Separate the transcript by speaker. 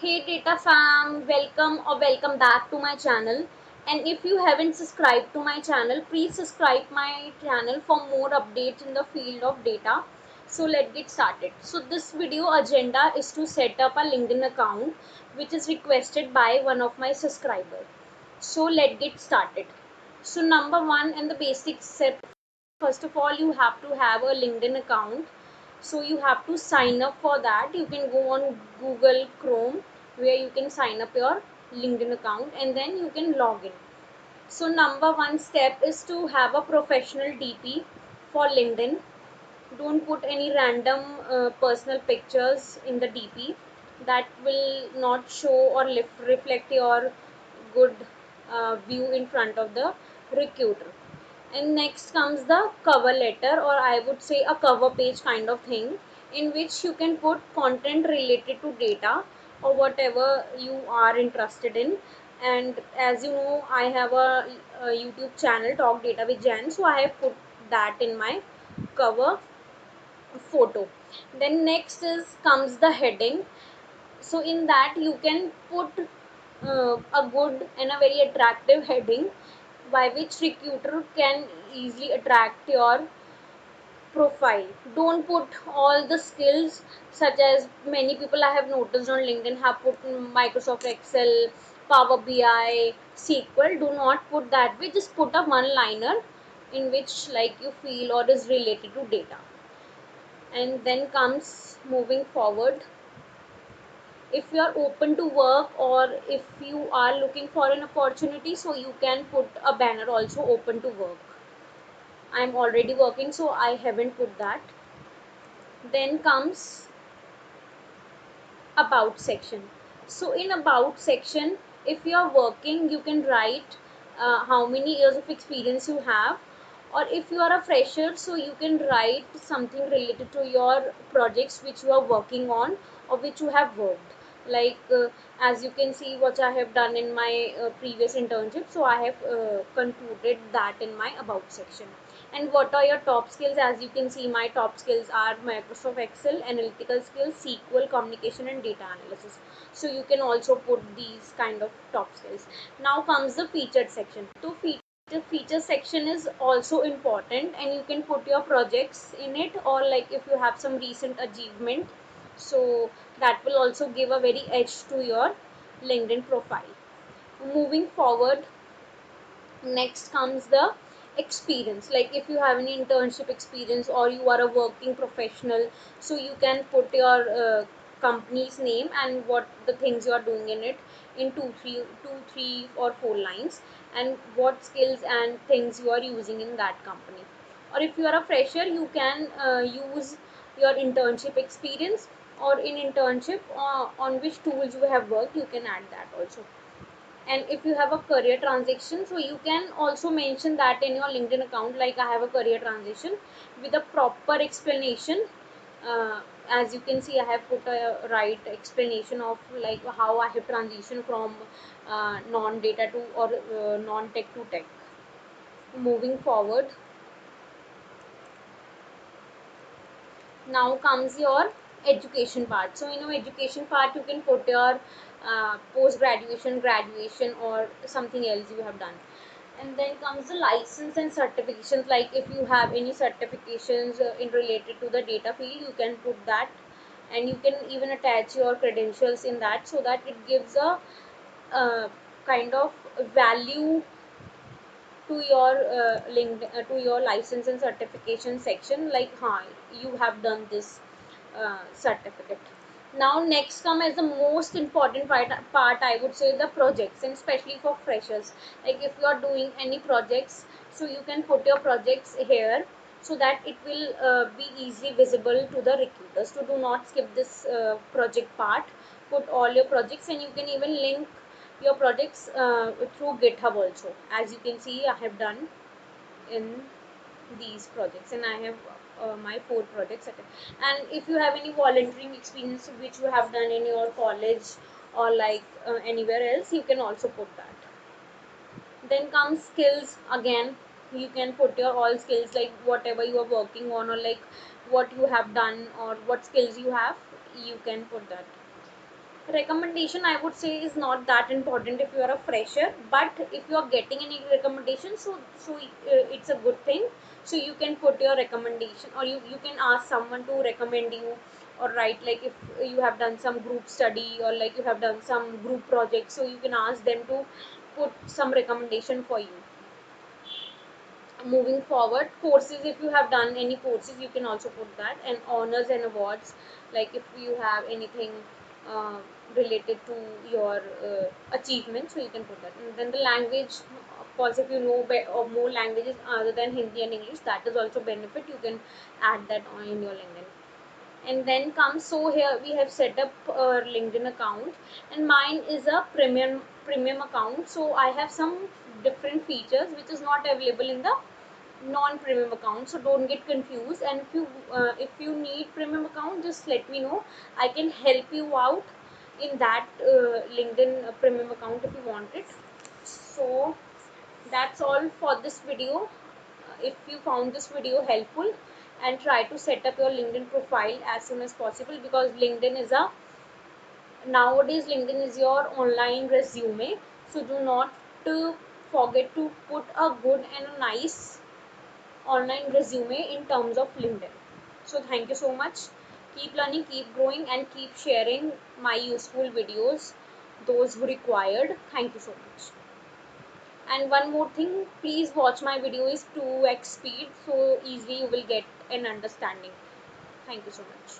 Speaker 1: Hey Data Fam, welcome back to my channel. And if you haven't subscribed to my channel, please subscribe my channel for more updates in the field of data. So let's get started. So this video agenda is to set up a LinkedIn account which is requested by one of my subscribers. So let's get started. So number one and the basic step, first of all you have to have a LinkedIn account. So you have to sign up for that. You can go on Google Chrome where you can sign up your LinkedIn account and then you can log in. So number one step is to have a professional DP for LinkedIn. Don't put any random personal pictures in the DP. That will not show or reflect your good view in front of the recruiter. And next comes the cover letter, or I would say a cover page kind of thing, in which you can put content related to data or whatever you are interested in. And as you know, I have a YouTube channel, Talk Data with Jan, so I have put that in my cover photo. Then next is comes the heading. So in that you can put a good and a very attractive heading by which recruiter can easily attract your profile. Don't put all the skills, such as many people I have noticed on LinkedIn have put Microsoft Excel, Power BI, SQL. Do not put that way. Just put a one liner in which like you feel or is related to data. And then comes moving forward, if you are open to work or if you are looking for an opportunity, so you can put a banner also, open to work. I'm already working, so I haven't put that. Then comes about section. So in about section, if you are working, you can write how many years of experience you have, or if you are a fresher, so you can write something related to your projects which you are working on or which you have worked. Like as you can see what I have done in my previous internship, so I have concluded that in my about section. And what are your top skills? As you can see, my top skills are Microsoft Excel, analytical skills, SQL, communication and data analysis. So you can also put these kind of top skills. Now comes the featured section. So feature section is also important, and you can put your projects in it, or like if you have some recent achievement, so that will also give a very edge to your LinkedIn profile. Moving forward, next comes the experience. Like if you have any internship experience or you are a working professional, so you can put your company's name and what the things you are doing in it in two, three or four lines, and what skills and things you are using in that company. Or if you are a fresher, you can use your internship experience, or in internship on which tools you have worked, you can add that also. And if you have a career transition, so you can also mention that in your LinkedIn account, like I have a career transition with a proper explanation. As you can see, I have put a right explanation of like how I have transitioned from non-data to or non-tech to tech. Moving forward, now comes your education part. So in your education part, you can put your post graduation, graduation, or something else you have done. And then comes the license and certifications. Like if you have any certifications in related to the data field, you can put that, and you can even attach your credentials in that, so that it gives a kind of value to your link to your license and certification section, like you have done this certificate. Now next come as the most important part, I would say, the projects, and especially for freshers. Like if you are doing any projects, so you can put your projects here, so that it will be easily visible to the recruiters. So do not skip this project part. Put all your projects, and you can even link your projects through GitHub also. As you can see, I have done in these projects, and I have my 4 projects at it. And if you have any volunteering experience which you have done in your college or like anywhere else, you can also put that. Then comes skills again. You can put your all skills, like whatever you are working on, or like what you have done or what skills you have, you can put that. Recommendation, I would say, is not that important if you are a fresher, but if you are getting any recommendation, it's a good thing. So you can put your recommendation, or you can ask someone to recommend you, or write, like if you have done some group study, or like you have done some group project, so you can ask them to put some recommendation for you. Moving forward, courses, if you have done any courses, you can also put that. And honors and awards, like if you have anything uh, related to your achievement, so you can put that. And then the language, of course, if you know or more languages other than Hindi and English, that is also benefit. You can add that on in your LinkedIn. And then comes, so here we have set up a LinkedIn account, and mine is a premium account. So I have some different features which is not available in the non-premium account, so don't get confused. And if you need premium account, just let me know. I can help you out in that LinkedIn premium account if you want it. So that's all for this video. If you found this video helpful, and try to set up your LinkedIn profile as soon as possible, because LinkedIn is a nowadays LinkedIn is your online resume. So do not forget to put a good and a nice online resume in terms of LinkedIn. So thank you so much. Keep learning, keep growing, and keep sharing my useful videos, those who required. Thank you so much. And one more thing, please watch my videos 2x speed, so easily you will get an understanding. Thank you so much.